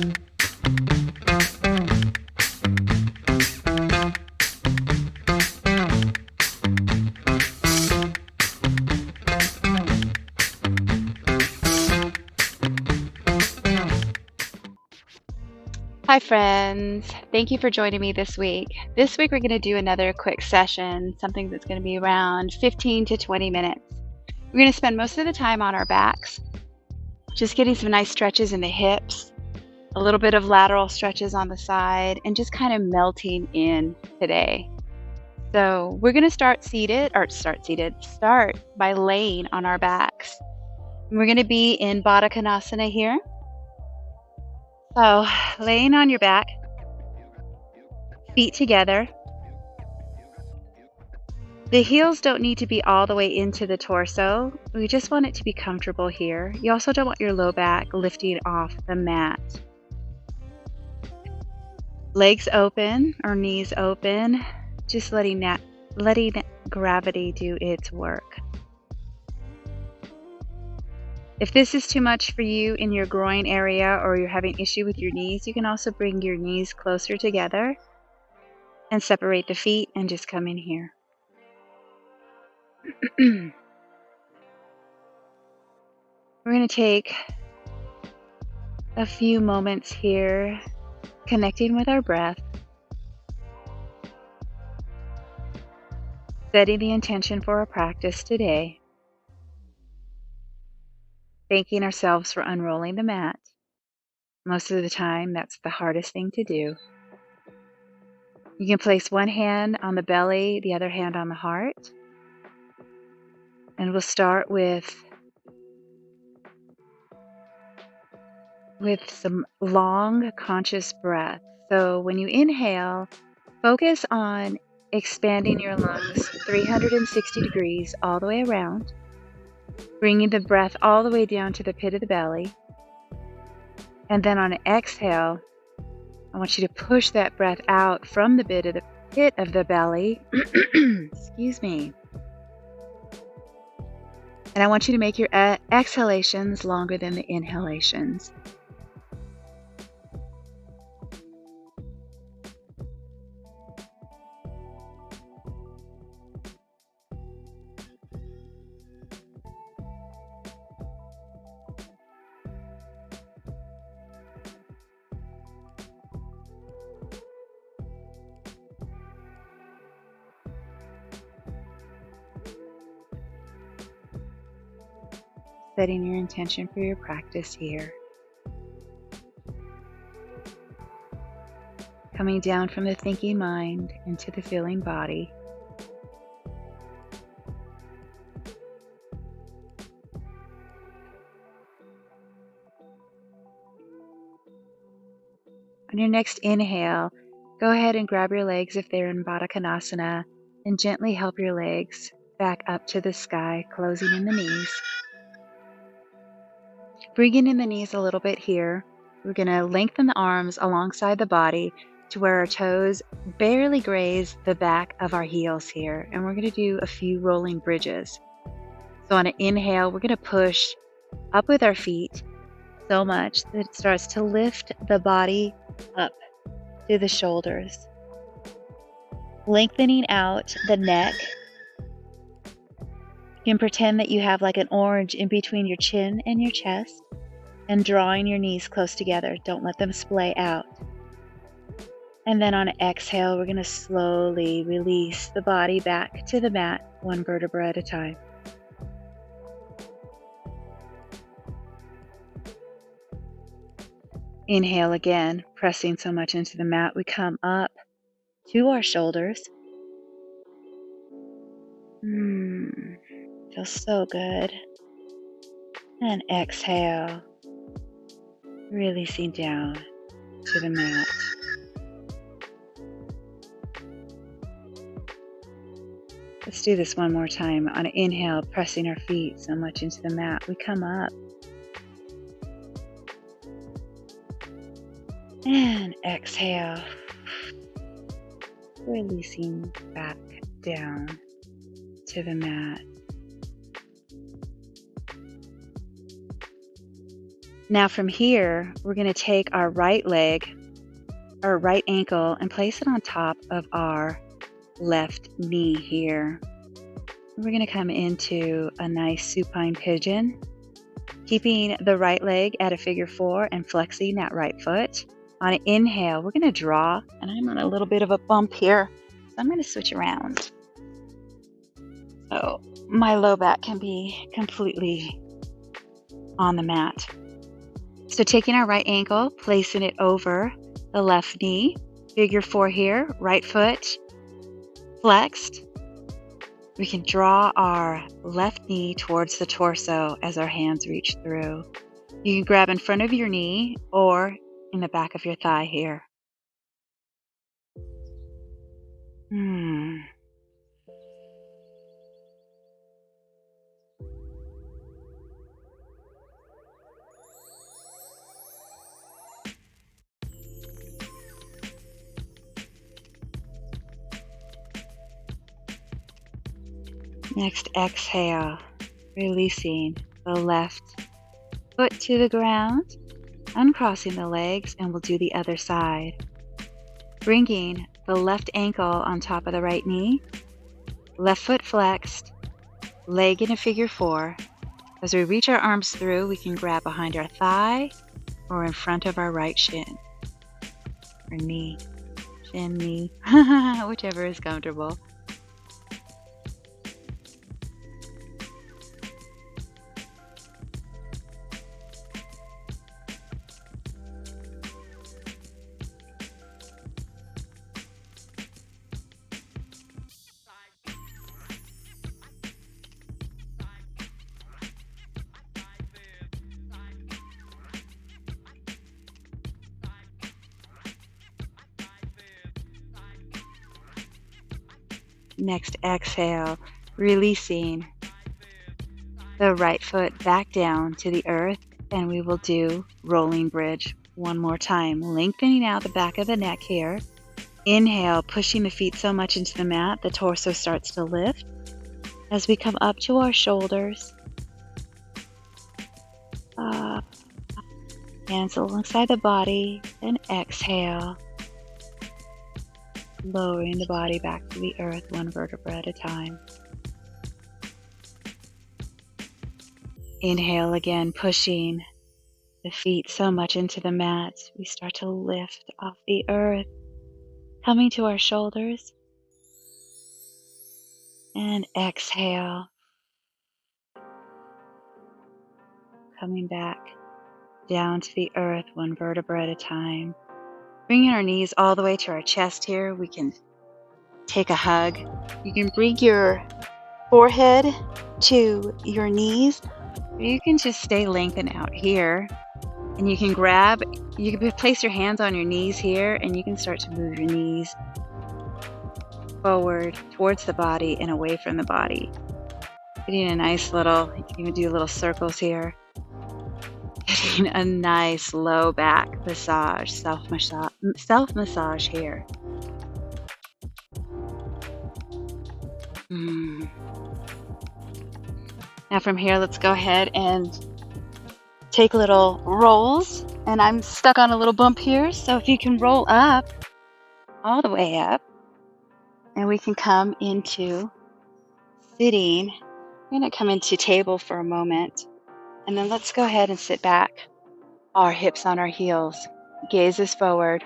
Hi, friends. Thank you for joining me this week. This week, we're going to do another quick session, something that's going to be around 15 to 20 minutes. We're going to spend most of the time on our backs, just getting some nice stretches in the hips, a little bit of lateral stretches on the side, and just kind of melting in today. So we're going to start by laying on our backs. We're going to be in Baddha Konasana here. So laying on your back, feet together. The heels don't need to be all the way into the torso. We just want it to be comfortable here. You also don't want your low back lifting off the mat. Legs open or knees open, just letting gravity do its work. If this is too much for you in your groin area or you're having issue with your knees, you can also bring your knees closer together and separate the feet and just come in here. We're going to take a few moments here connecting with our breath, setting the intention for our practice today, thanking ourselves for unrolling the mat. Most of the time, that's the hardest thing to do. You can place one hand on the belly, the other hand on the heart. And we'll start with some long conscious breath. So when you inhale, focus on expanding your lungs 360 degrees all the way around, bringing the breath all the way down to the pit of the belly. And then on an exhale, I want you to push that breath out from the pit of the belly. Excuse me. And I want you to make your exhalations longer than the inhalations. Setting your intention for your practice here. Coming down from the thinking mind into the feeling body. On your next inhale, go ahead and grab your legs if they're in Baddha Konasana and gently help your legs back up to the sky, closing in the knees. Bringing in the knees a little bit here. We're going to lengthen the arms alongside the body to where our toes barely graze the back of our heels here. And we're going to do a few rolling bridges. So on an inhale, we're going to push up with our feet so much that it starts to lift the body up to the shoulders. Lengthening out the neck. You can pretend that you have like an orange in between your chin and your chest, and drawing your knees close together. Don't let them splay out. And then on an exhale, we're going to slowly release the body back to the mat, one vertebra at a time. Inhale again, pressing so much into the mat, we come up to our shoulders. Feels so good. And exhale, releasing down to the mat. Let's do this one more time. On an inhale, pressing our feet so much into the mat, we come up. And exhale, releasing back down to the mat. Now from here, we're going to take our right leg, our right ankle, and place it on top of our left knee here. We're going to come into a nice supine pigeon, keeping the right leg at a figure 4 and flexing that right foot. On an inhale, we're going to draw, and I'm on a little bit of a bump here, so I'm going to switch around. So my low back can be completely on the mat. So taking our right ankle, placing it over the left knee, figure 4 here, right foot flexed. We can draw our left knee towards the torso as our hands reach through. You can grab in front of your knee or in the back of your thigh here. Next, exhale, releasing the left foot to the ground, uncrossing the legs, and we'll do the other side. Bringing the left ankle on top of the right knee, left foot flexed, leg in a figure 4. As we reach our arms through, we can grab behind our thigh or in front of our right shin or knee, shin, knee, whichever is comfortable. Next, exhale, releasing the right foot back down to the earth, and we will do rolling bridge one more time, lengthening out the back of the neck here. Inhale, pushing the feet so much into the mat, the torso starts to lift. As we come up to our shoulders, hands alongside the body, and exhale, lowering the body back to the earth one vertebra at a time. Inhale again, pushing the feet so much into the mat, we start to lift off the earth, coming to our shoulders. And exhale, coming back down to the earth one vertebra at a time. Bringing our knees all the way to our chest here, we can take a hug. You can bring your forehead to your knees, or you can just stay lengthened out here. And you can place your hands on your knees here, and you can start to move your knees forward towards the body and away from the body. Getting a nice little, you can even do little circles here. Getting a nice low back massage, self-massage here. Now from here, let's go ahead and take little rolls. And I'm stuck on a little bump here, so if you can roll up, all the way up, and we can come into sitting. I'm going to come into table for a moment, and then let's go ahead and sit back. Our hips on our heels, gazes forward.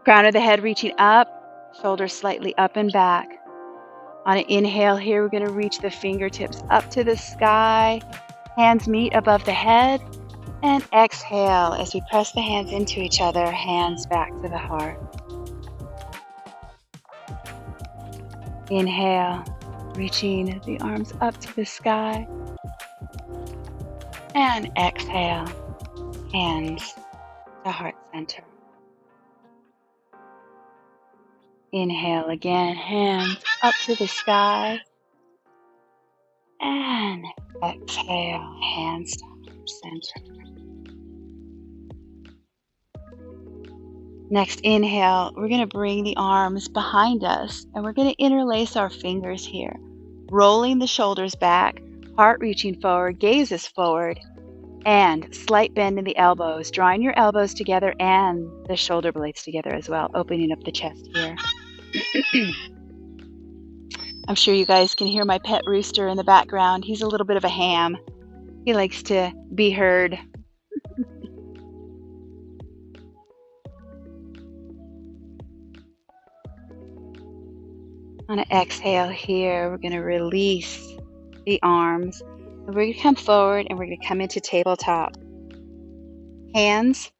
Crown of the head reaching up, shoulders slightly up and back. On an inhale here, we're going to reach the fingertips up to the sky. Hands meet above the head. And exhale as we press the hands into each other, hands back to the heart. Inhale, reaching the arms up to the sky. And exhale, hands to heart center. Inhale again, hands up to the sky. And exhale, hands to heart center. Next inhale, we're going to bring the arms behind us, and we're going to interlace our fingers here, rolling the shoulders back, heart reaching forward, gaze is forward. And slight bend in the elbows, drawing your elbows together and the shoulder blades together as well, opening up the chest here. I'm sure you guys can hear my pet rooster in the background. He's a little bit of a ham. He likes to be heard. On an exhale here, we're going to release the arms. We're going to come forward and we're going to come into tabletop. Hands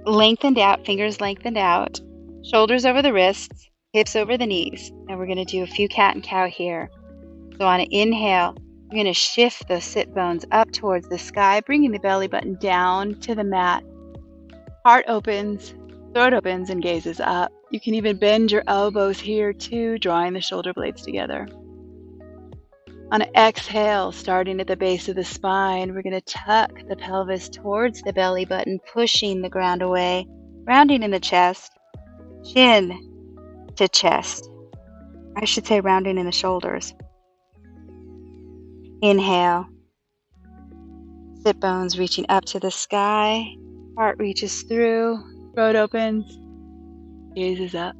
lengthened out, fingers lengthened out, shoulders over the wrists, hips over the knees. And we're going to do a few cat and cow here. So on an inhale, we're going to shift those sit bones up towards the sky, bringing the belly button down to the mat. Heart opens, throat opens, and gazes up. You can even bend your elbows here too, drawing the shoulder blades together. On an exhale, starting at the base of the spine, we're going to tuck the pelvis towards the belly button, pushing the ground away, rounding in the chest, chin to chest. I should say rounding in the shoulders. Inhale, sit bones reaching up to the sky, heart reaches through, throat opens, gazes up.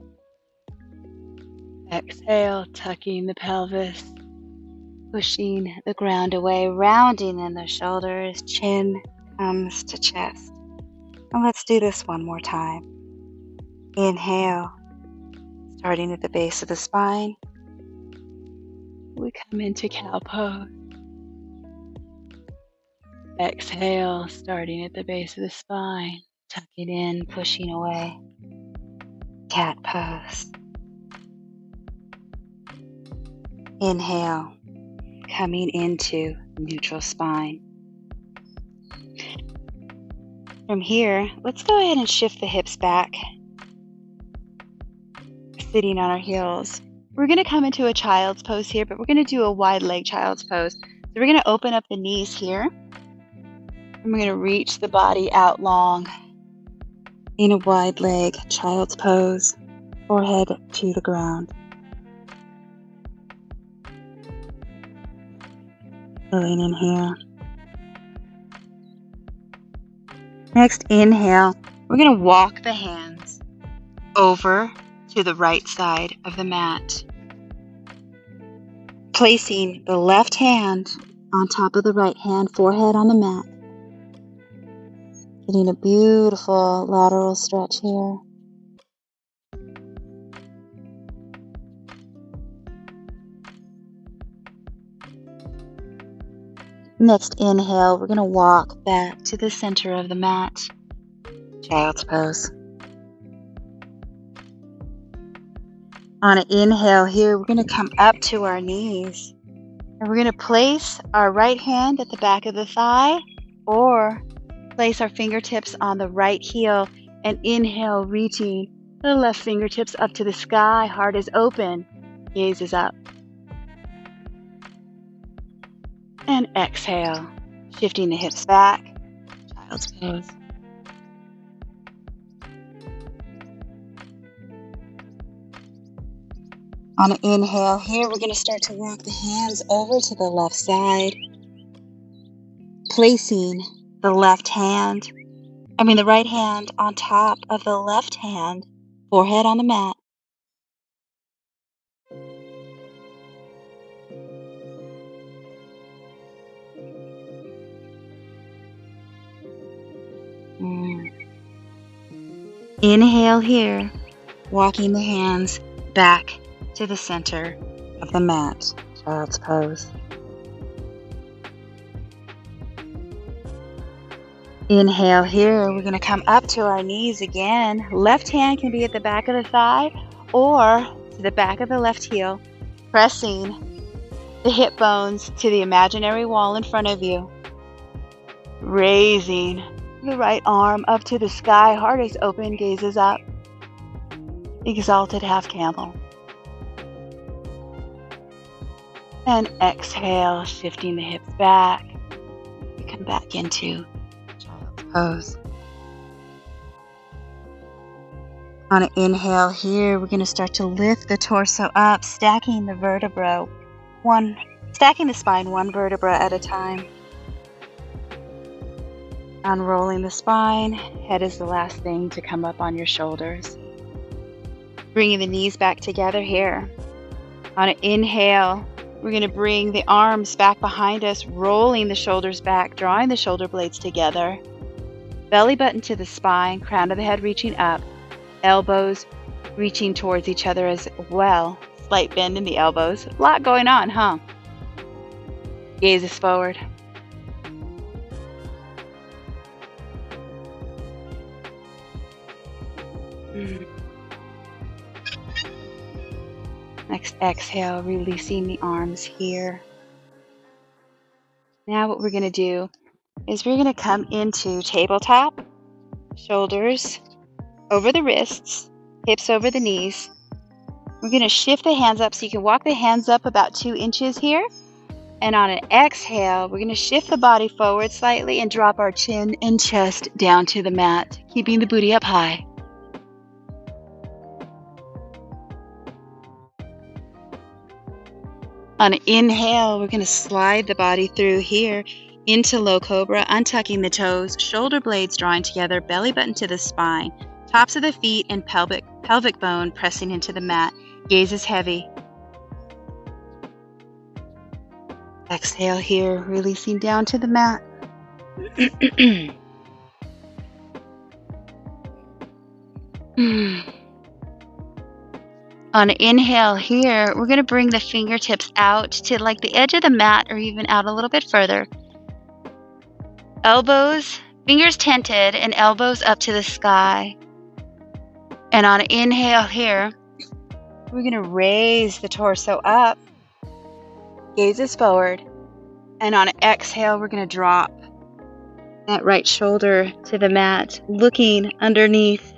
Exhale, tucking the pelvis, pushing the ground away, rounding in the shoulders, chin comes to chest. And let's do this one more time. Inhale, starting at the base of the spine. We come into cow pose. Exhale, starting at the base of the spine, tucking in, pushing away. Cat pose. Inhale, coming into neutral spine. From here, let's go ahead and shift the hips back, sitting on our heels. We're going to come into a child's pose here, but we're going to do a wide leg child's pose. So we're going to open up the knees here, and we're going to reach the body out long in a wide leg child's pose, forehead to the ground. Filling in here. Next, inhale, we're going to walk the hands over to the right side of the mat, placing the left hand on top of the right hand, forehead on the mat. Getting a beautiful lateral stretch here. Next inhale, we're going to walk back to the center of the mat. Child's pose. On an inhale here, we're going to come up to our knees. And we're going to place our right hand at the back of the thigh, or place our fingertips on the right heel, and inhale, reaching the left fingertips up to the sky. Heart is open, gaze is up. And exhale, shifting the hips back, child's pose. On an inhale here, we're going to start to walk the hands over to the left side, placing the right hand on top of the left hand, forehead on the mat. Inhale here, walking the hands back to the center of the mat, child's pose. Inhale here, we're going to come up to our knees again. Left hand can be at the back of the thigh or to the back of the left heel, pressing the hip bones to the imaginary wall in front of you. Raising the right arm up to the sky, heart is open, gaze is up. Exalted half camel. And exhale, shifting the hips back. We come back into child's pose. On an inhale here, we're going to start to lift the torso up, stacking the spine one vertebra at a time. Unrolling the spine, head is the last thing to come up on your shoulders. Bringing the knees back together here. On an inhale, we're going to bring the arms back behind us, rolling the shoulders back, drawing the shoulder blades together. Belly button to the spine, crown of the head reaching up, elbows reaching towards each other as well. Slight bend in the elbows. A lot going on, huh? Gaze is forward. Next exhale, releasing the arms here. Now what we're going to do is we're going to come into tabletop, shoulders over the wrists, hips over the knees. We're going to shift the hands up so you can walk the hands up about 2 inches here. And on an exhale, we're going to shift the body forward slightly and drop our chin and chest down to the mat, keeping the booty up high. On an inhale, we're going to slide the body through here into low cobra, untucking the toes, shoulder blades drawing together, belly button to the spine, tops of the feet and pelvic bone pressing into the mat. Gaze is heavy. Exhale here, releasing down to the mat. On an inhale here, we're going to bring the fingertips out to like the edge of the mat or even out a little bit further. Elbows, fingers tented and elbows up to the sky. And on an inhale here, we're going to raise the torso up. Gaze is forward. And on an exhale, we're going to drop that right shoulder to the mat, looking underneath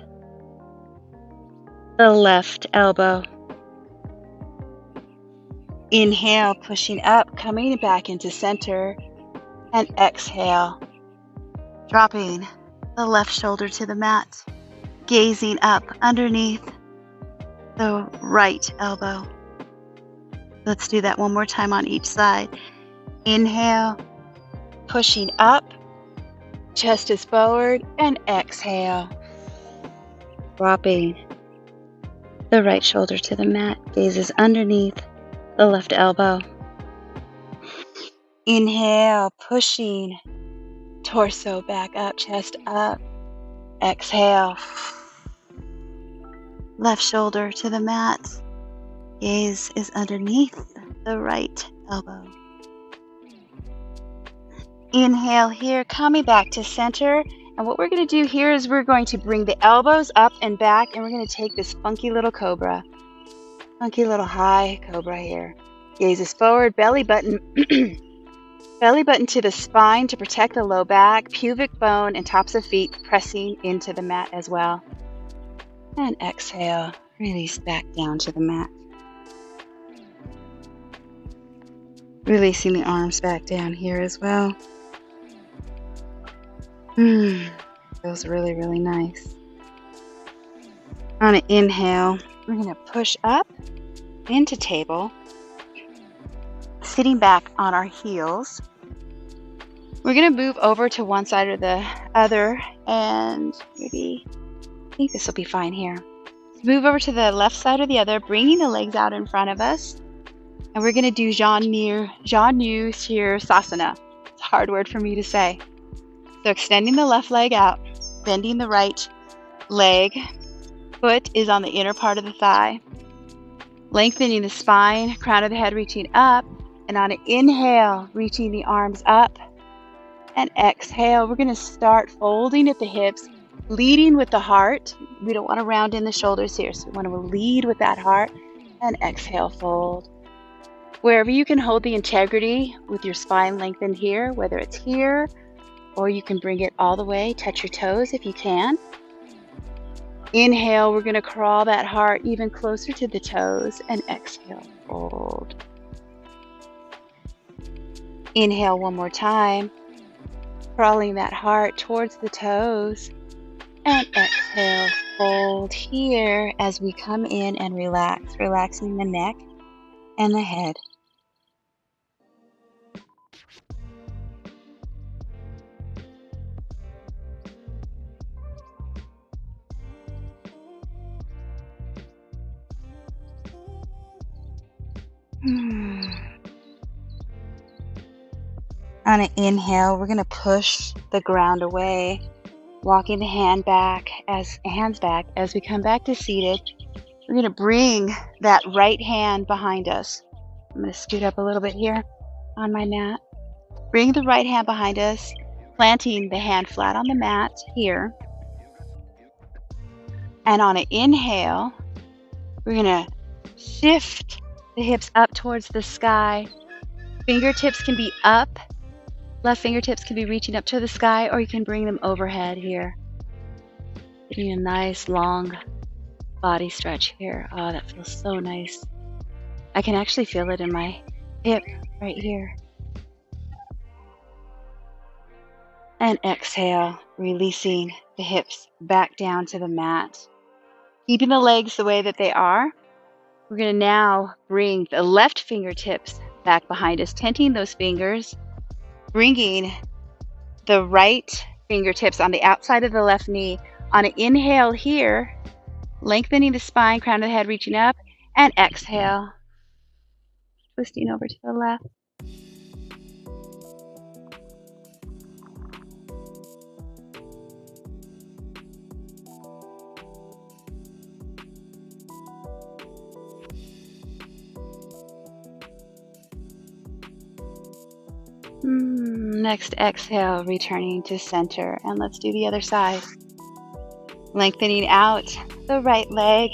the left elbow. Inhale, pushing up, coming back into center. And exhale, dropping the left shoulder to the mat, gazing up underneath the right elbow. Let's do that one more time on each side. Inhale, pushing up, chest is forward, and exhale, dropping the right shoulder to the mat, gaze is underneath the left elbow. Inhale, pushing torso back up, chest up. Exhale, left shoulder to the mat, gaze is underneath the right elbow. Inhale here, coming back to center. And what we're going to do here is we're going to bring the elbows up and back, and we're going to take this funky little cobra. Funky little high cobra here. Gaze is forward, belly button. Belly button to the spine to protect the low back, pubic bone and tops of feet pressing into the mat as well. And exhale, release back down to the mat. Releasing the arms back down here as well. Feels really, really nice. On an inhale, we're going to push up into table, sitting back on our heels. We're going to move over to one side or the other, and maybe, I think this will be fine here. Move over to the left side or the other, bringing the legs out in front of us. And we're going to do Janu Sirsasana. It's a hard word for me to say. So extending the left leg out, bending the right leg. Foot is on the inner part of the thigh. Lengthening the spine, crown of the head reaching up. And on an inhale, reaching the arms up. And exhale, we're going to start folding at the hips, leading with the heart. We don't want to round in the shoulders here, so we want to lead with that heart. And exhale, fold. Wherever you can hold the integrity with your spine lengthened here, whether it's here, or you can bring it all the way, touch your toes if you can. Inhale, we're going to crawl that heart even closer to the toes, and exhale, fold. Inhale one more time, crawling that heart towards the toes, and exhale, fold here as we come in and relax, relaxing the neck and the head. On an inhale, we're going to push the ground away, walking the hands back as we come back to seated. We're going to bring that right hand behind us. I'm going to scoot up a little bit here on my mat. Bring the right hand behind us, planting the hand flat on the mat here. And on an inhale, we're going to shift the hips up towards the sky. Fingertips can be up. Left fingertips can be reaching up to the sky, or you can bring them overhead here. Getting a nice long body stretch here. Oh, that feels so nice. I can actually feel it in my hip right here. And exhale, releasing the hips back down to the mat. Keeping the legs the way that they are. We're going to now bring the left fingertips back behind us, tenting those fingers, bringing the right fingertips on the outside of the left knee. On an inhale here, lengthening the spine, crown of the head reaching up, and exhale, twisting over to the left. Next exhale, returning to center, and let's do the other side. Lengthening out the right leg.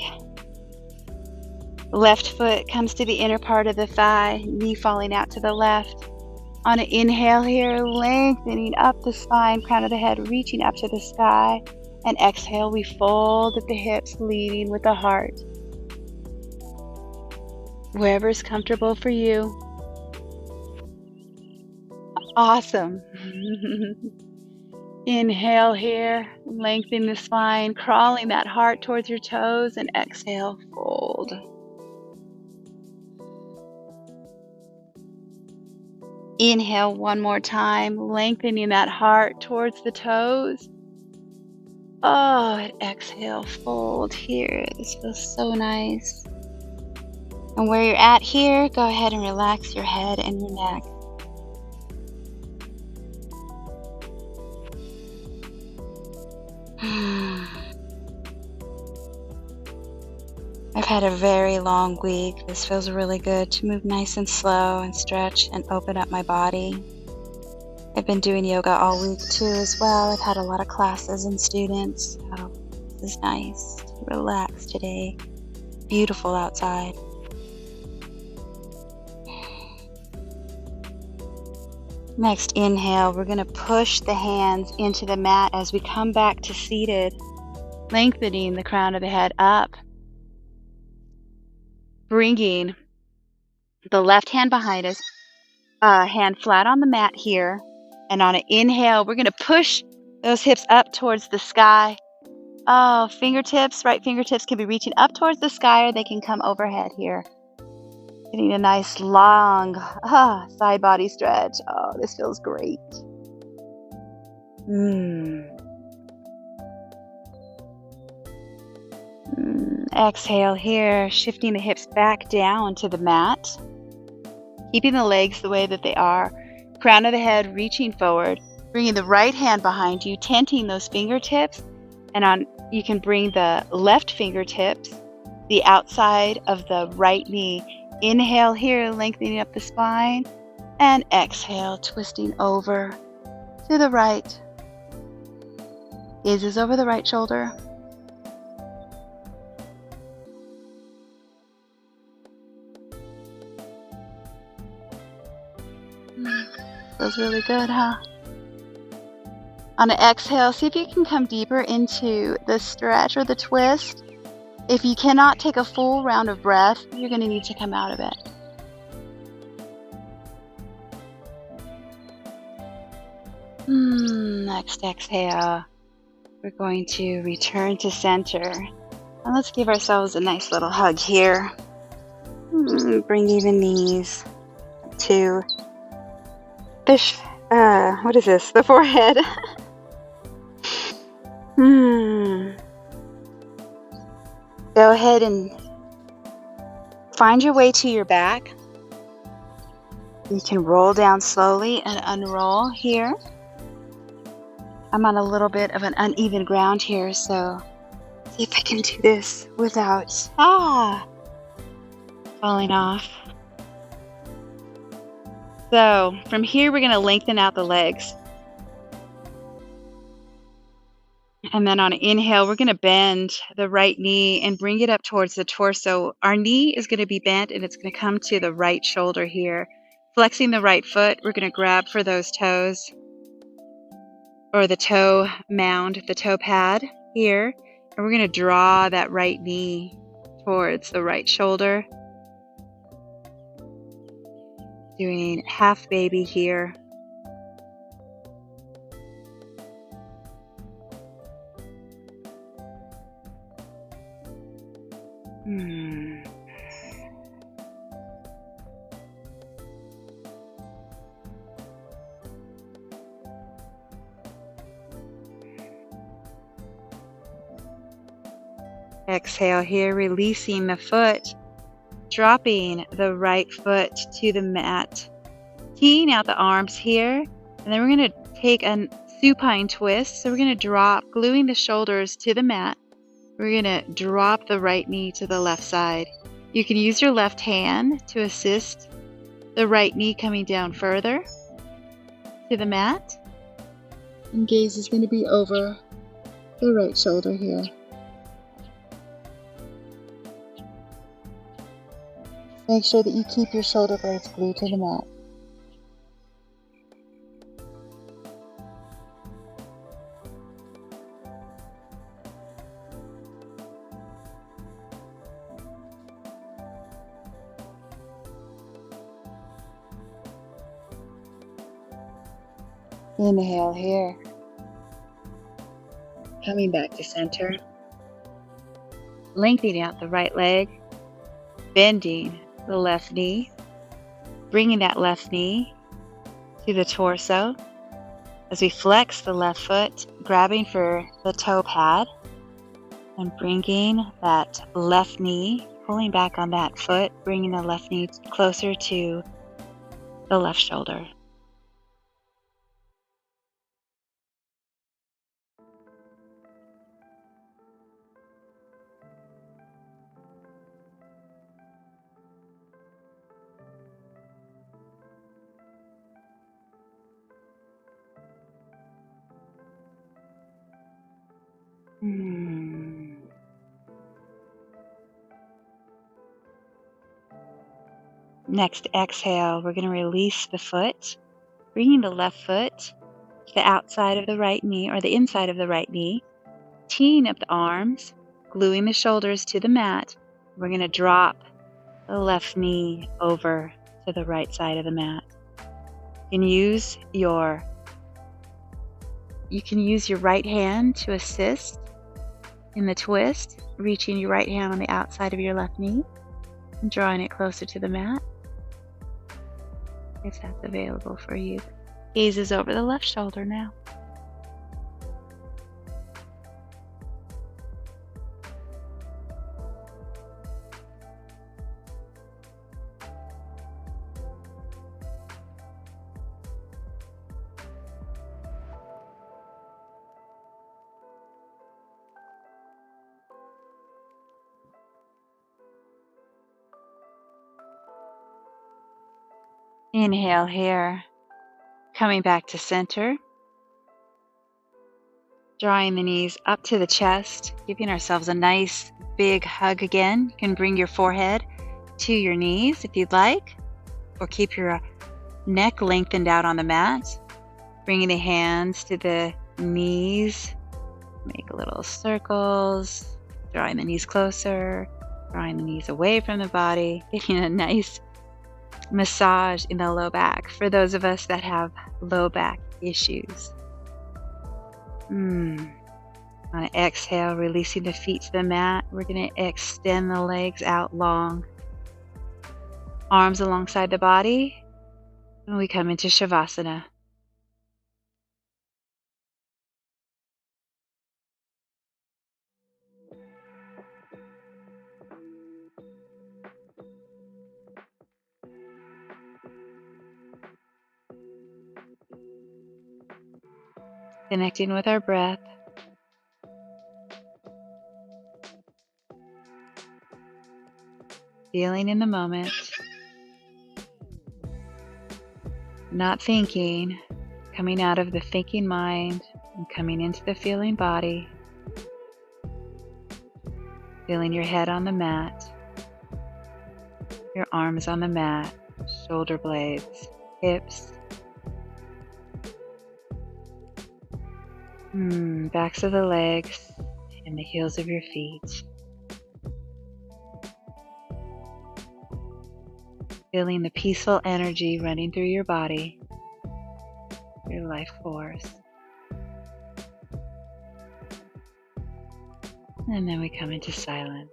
Left foot comes to the inner part of the thigh, knee falling out to the left. On an inhale here, lengthening up the spine, crown of the head reaching up to the sky. And exhale, we fold at the hips, leading with the heart. Wherever is comfortable for you. Awesome. Inhale here, lengthen the spine, crawling that heart towards your toes, and exhale, fold. Inhale one more time, lengthening that heart towards the toes. Oh, and exhale, fold here. This feels so nice. And where you're at here, go ahead and relax your head and your neck. I've had a very long week. This feels really good to move nice and slow and stretch and open up my body. I've been doing yoga all week too as well. I've had a lot of classes and students. So this is nice to relax today. Beautiful outside. Next inhale, we're going to push the hands into the mat as we come back to seated, lengthening the crown of the head up, bringing the left hand behind us, hand flat on the mat here, and on an inhale, we're going to push those hips up towards the sky. Oh, fingertips, right fingertips can be reaching up towards the sky, or they can come overhead here. Getting a nice long side body stretch. Oh, this feels great. Exhale here, shifting the hips back down to the mat. Keeping the legs the way that they are. Crown of the head reaching forward. Bringing the right hand behind you, tenting those fingertips. And you can bring the left fingertips, the outside of the right knee. Inhale here, lengthening up the spine, and exhale, twisting over to the right. Gaze is over the right shoulder. Feels really good, huh? On an exhale, see if you can come deeper into the stretch or the twist. If you cannot take a full round of breath, you're going to need to come out of it. Next exhale, we're going to return to center. And let's give ourselves a nice little hug here. Bringing the knees to the forehead. Go ahead and find your way to your back. You can roll down slowly and unroll here. I'm on a little bit of an uneven ground here, so see if I can do this without falling off. So from here, we're going to lengthen out the legs. And then on an inhale, we're going to bend the right knee and bring it up towards the torso. Our knee is going to be bent and it's going to come to the right shoulder here. Flexing the right foot, we're going to grab for those toes or the toe mound, the toe pad here. And we're going to draw that right knee towards the right shoulder. Doing half baby here. Exhale here, releasing the foot, dropping the right foot to the mat. Teeing out the arms here, and then we're going to take a supine twist. So we're going to drop, gluing the shoulders to the mat. We're going to drop the right knee to the left side. You can use your left hand to assist the right knee coming down further to the mat. And gaze is going to be over the right shoulder here. Make sure that you keep your shoulder blades glued to the mat. Inhale here. Coming back to center. Lengthening out the right leg. Bending the left knee. Bringing that left knee to the torso. As we flex the left foot, grabbing for the toe pad. And bringing that left knee, pulling back on that foot, bringing the left knee closer to the left shoulder. Next exhale, we're going to release the foot, bringing the left foot to the outside of the right knee or the inside of the right knee, teeing up the arms, gluing the shoulders to the mat. We're going to drop the left knee over to the right side of the mat. You can use your right hand to assist in the twist, reaching your right hand on the outside of your left knee and drawing it closer to the mat, if that's available for you. Gaze is over the left shoulder now. Inhale here, coming back to center. Drawing the knees up to the chest, giving ourselves a nice big hug again. You can bring your forehead to your knees if you'd like, or keep your neck lengthened out on the mat. Bringing the hands to the knees, make little circles, drawing the knees closer, drawing the knees away from the body, getting a nice massage in the low back for those of us that have low back issues. On an exhale, releasing the feet to the mat, we're going to extend the legs out long. Arms alongside the body, and we come into Shavasana. Connecting with our breath. Feeling in the moment. Not thinking, coming out of the thinking mind and coming into the feeling body. Feeling your head on the mat, your arms on the mat, shoulder blades, hips, backs of the legs, and the heels of your feet. Feeling the peaceful energy running through your body, your life force. And then we come into silence.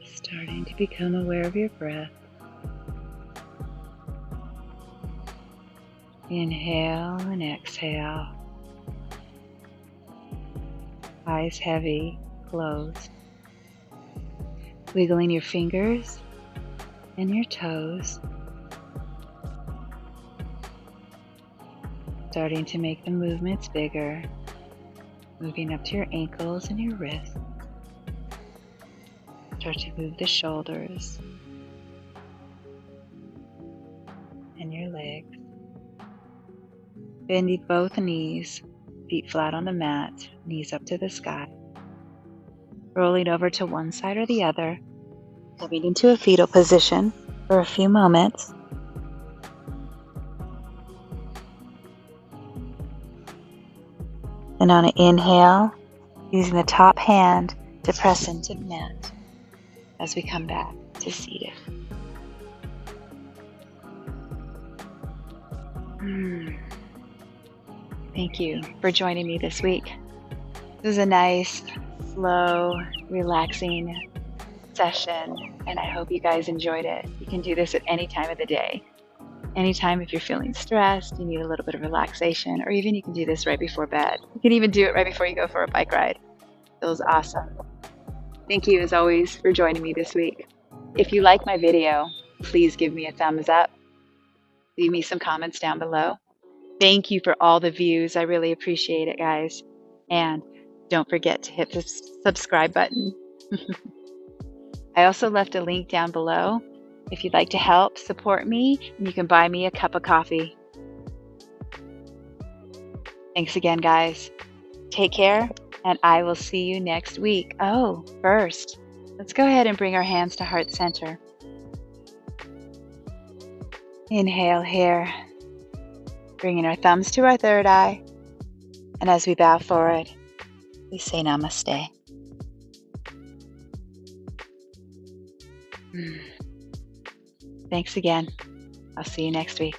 Starting to become aware of your breath. Inhale and exhale. Eyes heavy, closed. Wiggling your fingers and your toes. Starting to make the movements bigger. Moving up to your ankles and your wrists. Start to move the shoulders and your legs. Bending both knees, feet flat on the mat, knees up to the sky. Rolling over to one side or the other, coming into a fetal position for a few moments. And on an inhale, using the top hand to press into the mat as we come back to seated. Thank you for joining me this week. It was a nice, slow, relaxing session, and I hope you guys enjoyed it. You can do this at any time of the day. Anytime if you're feeling stressed, you need a little bit of relaxation, or even you can do this right before bed. You can even do it right before you go for a bike ride. It feels awesome. Thank you, as always, for joining me this week. If you like my video, please give me a thumbs up. Leave me some comments down below. Thank you for all the views. I really appreciate it, guys. And don't forget to hit the subscribe button. I also left a link down below if you'd like to help support me, and you can buy me a cup of coffee. Thanks again, guys. Take care, and I will see you next week. Oh, first, let's go ahead and bring our hands to heart center. Inhale here, bringing our thumbs to our third eye. And as we bow forward, we say namaste. Thanks again. I'll see you next week.